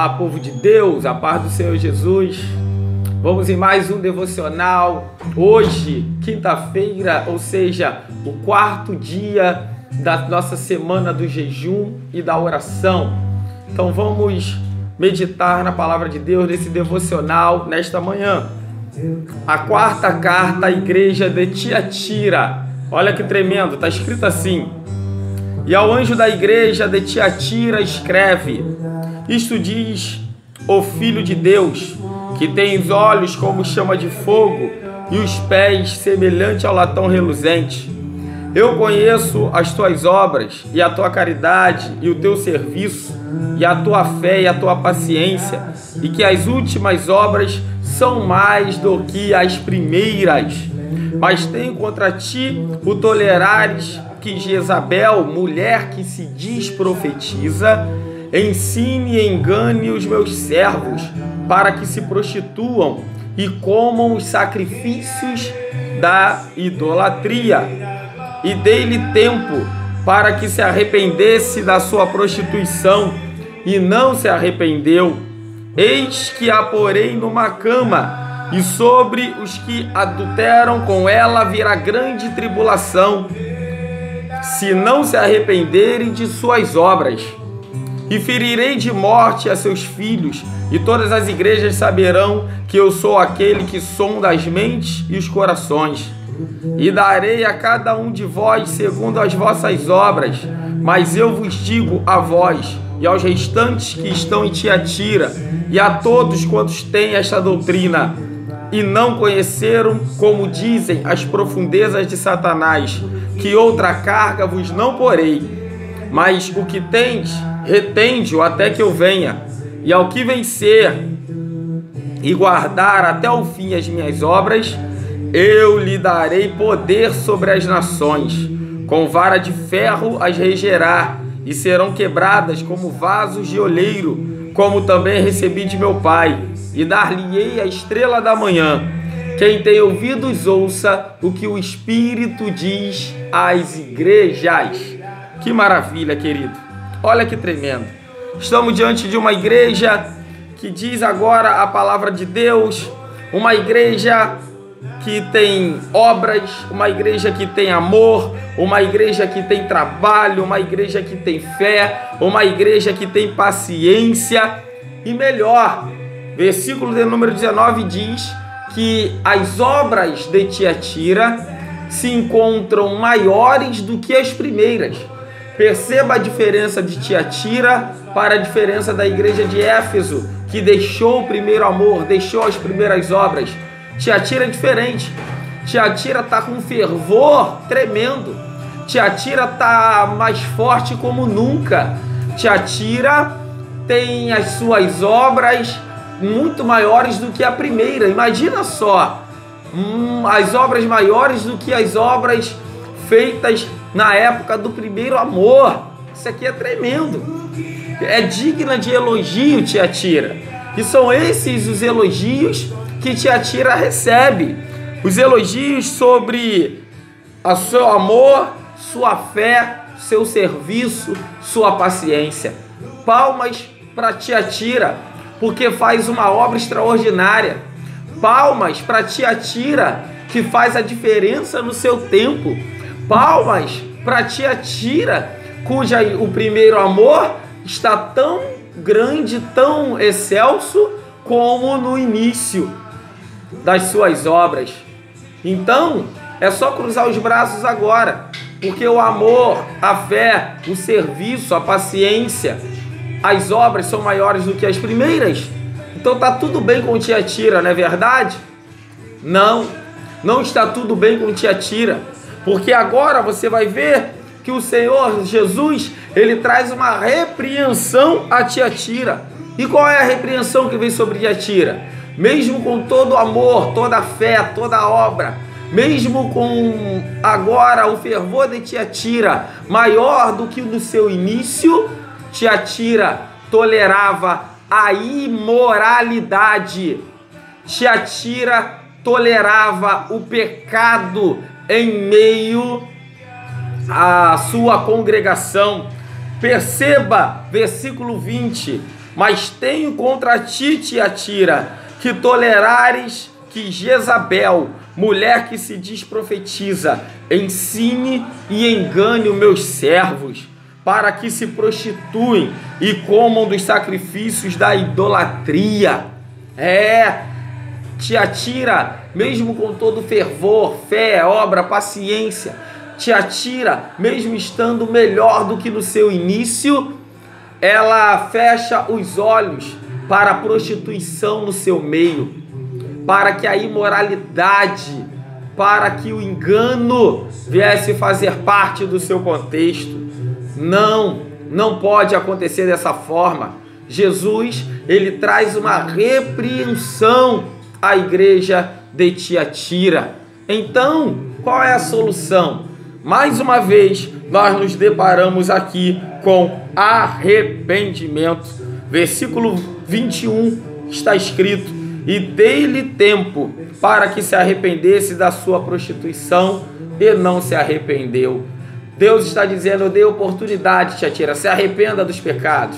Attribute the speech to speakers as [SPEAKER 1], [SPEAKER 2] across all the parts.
[SPEAKER 1] Olá, povo de Deus, a paz do Senhor Jesus. Vamos em mais um devocional. Hoje, quinta-feira, ou seja, o quarto dia da nossa semana do jejum e da oração. Então vamos meditar na palavra de Deus nesse devocional nesta manhã. A quarta carta à igreja de Tiatira. Olha que tremendo, está escrito assim: e ao anjo da igreja de Tiatira escreve: isto diz o Filho de Deus, que tem os olhos como chama de fogo e os pés semelhante ao latão reluzente. Eu conheço as tuas obras e a tua caridade e o teu serviço e a tua fé e a tua paciência, e que as últimas obras são mais do que as primeiras. Mas tenho contra ti o tolerares que Jezabel, mulher que se diz profetiza, ensine e engane os meus servos para que se prostituam e comam os sacrifícios da idolatria. E dei-lhe tempo para que se arrependesse da sua prostituição, e não se arrependeu. Eis que a porei numa cama, e sobre os que adulteram com ela virá grande tribulação, se não se arrependerem de suas obras. E ferirei de morte a seus filhos, e todas as igrejas saberão que eu sou aquele que sonda as mentes e os corações. E darei a cada um de vós segundo as vossas obras. Mas eu vos digo a vós e aos restantes que estão em Tiatira, e a todos quantos têm esta doutrina, e não conheceram, como dizem, as profundezas de Satanás, que outra carga vos não porei, mas o que tens, retende-o até que eu venha. E ao que vencer e guardar até o fim as minhas obras, eu lhe darei poder sobre as nações, com vara de ferro as regerá, e serão quebradas como vasos de oleiro, como também recebi de meu Pai, e dar-lhe-ei a estrela da manhã. Quem tem ouvidos, ouça o que o Espírito diz às igrejas. Que maravilha, querido. Olha que tremendo. Estamos diante de uma igreja que diz agora a palavra de Deus, uma igreja que tem obras, uma igreja que tem amor, uma igreja que tem trabalho, uma igreja que tem fé, uma igreja que tem paciência. E melhor, versículo de número 19 diz que as obras de Tiatira se encontram maiores do que as primeiras. Perceba a diferença de Tiatira para a diferença da igreja de Éfeso, que deixou o primeiro amor, deixou as primeiras obras. Tiatira é diferente. Tiatira está com um fervor tremendo. Tiatira está mais forte como nunca. Tiatira tem as suas obras muito maiores do que a primeira. Imagina só, as obras maiores do que as obras feitas na época do primeiro amor. Isso aqui é tremendo. É digna de elogio, Tiatira. E são esses os elogios que Tiatira recebe. Os elogios sobre o seu amor, sua fé, seu serviço, sua paciência. Palmas para Tiatira, porque faz uma obra extraordinária. Palmas para Tiatira, que faz a diferença no seu tempo. Palmas para Tiatira, cuja o primeiro amor está tão grande, tão excelso como no início das suas obras. Então, é só cruzar os braços agora, porque o amor, a fé, o serviço, a paciência, as obras são maiores do que as primeiras. Então tá tudo bem com Tiatira, não é verdade? Não, não está tudo bem com Tiatira, porque agora você vai ver que o Senhor Jesus, ele traz uma repreensão a Tiatira. E qual é a repreensão que vem sobre Tiatira? Mesmo com todo o amor, toda a fé, toda a obra, mesmo com agora o fervor de Tiatira maior do que o do seu início, Tiatira tolerava a imoralidade. Tiatira tolerava o pecado em meio à sua congregação. Perceba, versículo 20, Mas tenho contra ti, Tiatira, que tolerares que Jezabel, mulher que se diz profetiza, ensine e engane os meus servos, para que se prostituem e comam dos sacrifícios da idolatria. Tiatira, mesmo com todo fervor, fé, obra, paciência, Tiatira, mesmo estando melhor do que no seu início, ela fecha os olhos para a prostituição no seu meio, para que a imoralidade, para que o engano viesse fazer parte do seu contexto. Não pode acontecer dessa forma. Jesus, ele traz uma repreensão à igreja de Tiatira. Então, qual é a solução? Mais uma vez, nós nos deparamos aqui com arrependimento. Versículo 21 está escrito: e dei-lhe tempo para que se arrependesse da sua prostituição, e não se arrependeu. Deus está dizendo: eu dei oportunidade, Tiatira, se arrependa dos pecados.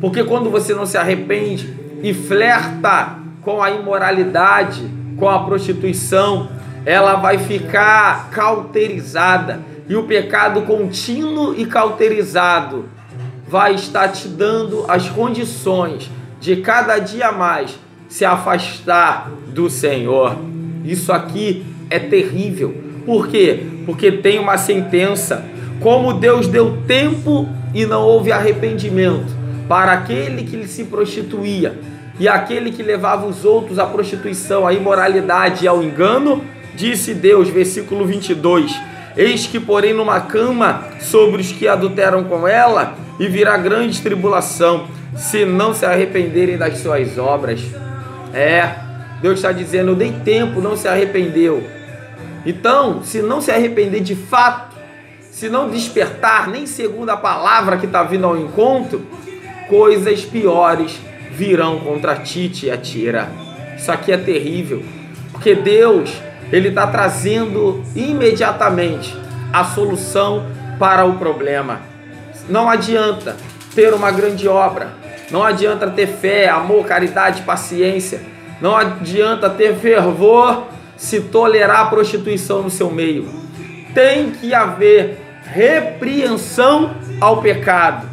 [SPEAKER 1] Porque quando você não se arrepende e flerta com a imoralidade, com a prostituição, ela vai ficar cauterizada. E o pecado contínuo e cauterizado vai estar te dando as condições de cada dia mais se afastar do Senhor. Isso aqui é terrível. Por quê? Porque tem uma sentença. Como Deus deu tempo e não houve arrependimento para aquele que se prostituía e aquele que levava os outros à prostituição, à imoralidade e ao engano, disse Deus, versículo 22, eis que porém numa cama sobre os que adulteram com ela, e virá grande tribulação, se não se arrependerem das suas obras. Deus está dizendo: eu dei tempo, não se arrependeu. Então, se não se arrepender de fato, se não despertar nem segundo a palavra que está vindo ao encontro, coisas piores virão contra ti, Tiatira. Isso aqui é terrível, porque Deus, ele está trazendo imediatamente a solução para o problema. Não adianta ter uma grande obra, não adianta ter fé, amor, caridade, paciência, não adianta ter fervor se tolerar a prostituição no seu meio. Tem que haver repreensão ao pecado.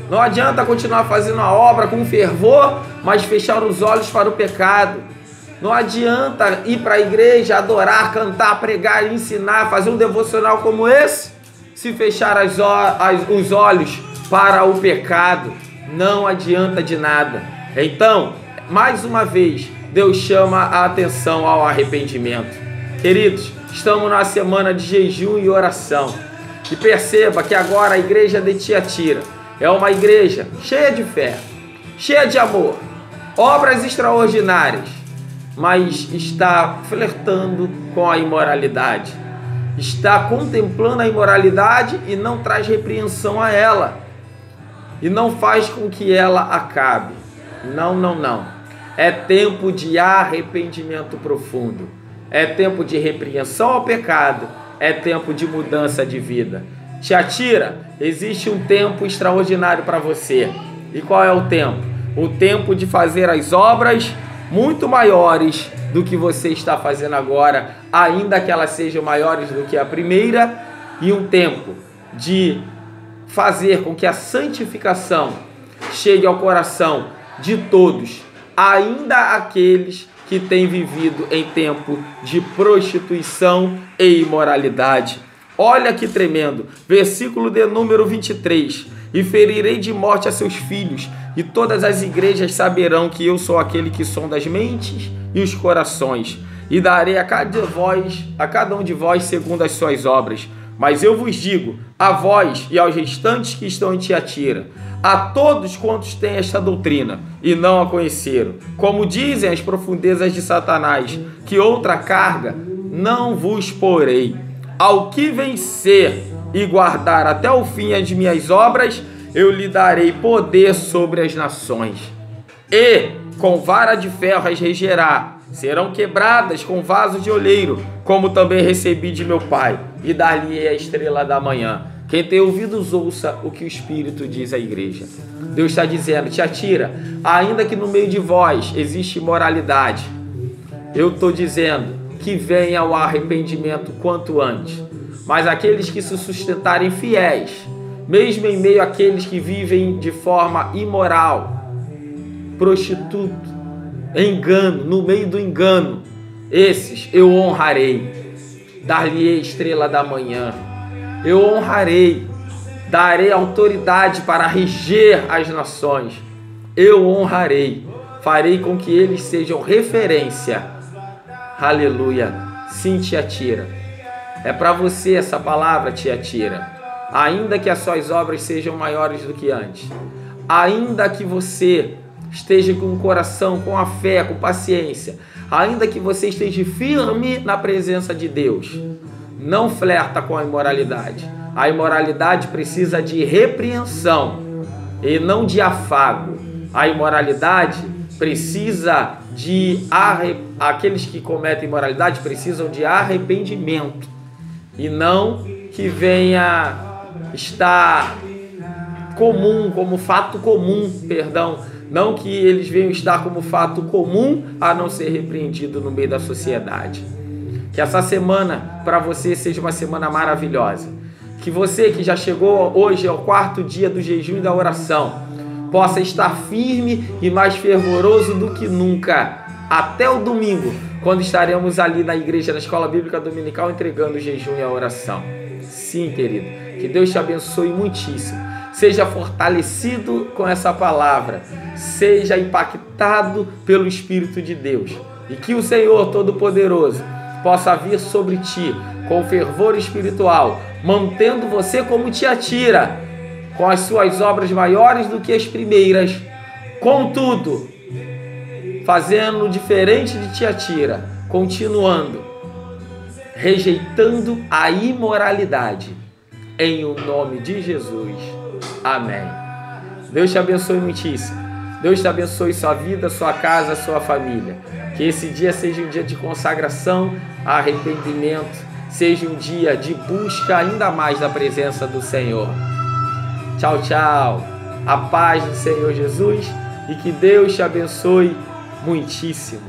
[SPEAKER 1] Não adianta continuar fazendo a obra com fervor, mas fechar os olhos para o pecado. Não adianta ir para a igreja, adorar, cantar, pregar, ensinar, fazer um devocional como esse, se fechar os olhos para o pecado. Não adianta de nada. Então, mais uma vez, Deus chama a atenção ao arrependimento. Queridos, estamos na semana de jejum e oração. E perceba que agora a igreja de Tiatira é uma igreja cheia de fé, cheia de amor, obras extraordinárias, mas está flertando com a imoralidade. Está contemplando a imoralidade e não traz repreensão a ela. E não faz com que ela acabe. Não. É tempo de arrependimento profundo. É tempo de repreensão ao pecado. É tempo de mudança de vida. Tiatira, existe um tempo extraordinário para você. E qual é o tempo? O tempo de fazer as obras muito maiores do que você está fazendo agora, ainda que elas sejam maiores do que a primeira, e um tempo de fazer com que a santificação chegue ao coração de todos, ainda aqueles que têm vivido em tempo de prostituição e imoralidade. Olha que tremendo, versículo de número 23, e ferirei de morte a seus filhos, e todas as igrejas saberão que eu sou aquele que sonda as mentes e os corações, e darei a cada um de vós segundo as suas obras. Mas eu vos digo, a vós e aos restantes que estão em Tiatira, a todos quantos têm esta doutrina e não a conheceram, como dizem as profundezas de Satanás, que outra carga não vos porei. Ao que vencer e guardar até o fim as minhas obras, eu lhe darei poder sobre as nações. E com vara de ferro as regerá, serão quebradas com vaso de oleiro, como também recebi de meu Pai, e dar-lhe a estrela da manhã. Quem tem ouvidos, ouça o que o Espírito diz à igreja. Deus está dizendo: Tiatira, ainda que no meio de vós existe imoralidade, eu estou dizendo que venha o arrependimento quanto antes. Mas aqueles que se sustentarem fiéis, mesmo em meio àqueles que vivem de forma imoral, prostituto, engano, no meio do engano, esses eu honrarei, dar-lhe-ei estrela da manhã, eu honrarei, darei autoridade para reger as nações, eu honrarei, farei com que eles sejam referência. Aleluia. Sim, Tiatira, é para você essa palavra, Tiatira. Ainda que as suas obras sejam maiores do que antes, ainda que você esteja com o coração, com a fé, com paciência, ainda que você esteja firme na presença de Deus, não flerta com a imoralidade. A imoralidade precisa de repreensão e não de afago. A imoralidade precisa de... Aqueles que cometem imoralidade precisam de arrependimento e não que venha estar comum, como fato comum, não que eles venham estar como fato comum a não ser repreendido no meio da sociedade. Que essa semana para você seja uma semana maravilhosa. Que você que já chegou hoje ao 4º dia do jejum e da oração possa estar firme e mais fervoroso do que nunca até o domingo, quando estaremos ali na igreja, na Escola Bíblica Dominical, entregando o jejum e a oração. Sim, querido, que Deus te abençoe muitíssimo. Seja fortalecido com essa palavra, seja impactado pelo Espírito de Deus, e que o Senhor Todo-Poderoso possa vir sobre ti com fervor espiritual, mantendo você como Tiatira, com as suas obras maiores do que as primeiras, contudo, fazendo diferente de Tiatira, continuando, rejeitando a imoralidade, em o nome de Jesus. Amém. Deus te abençoe muitíssimo. Deus te abençoe sua vida, sua casa, sua família. Que esse dia seja um dia de consagração, arrependimento, seja um dia de busca ainda mais da presença do Senhor. Tchau, tchau. A paz do Senhor Jesus e que Deus te abençoe muitíssimo.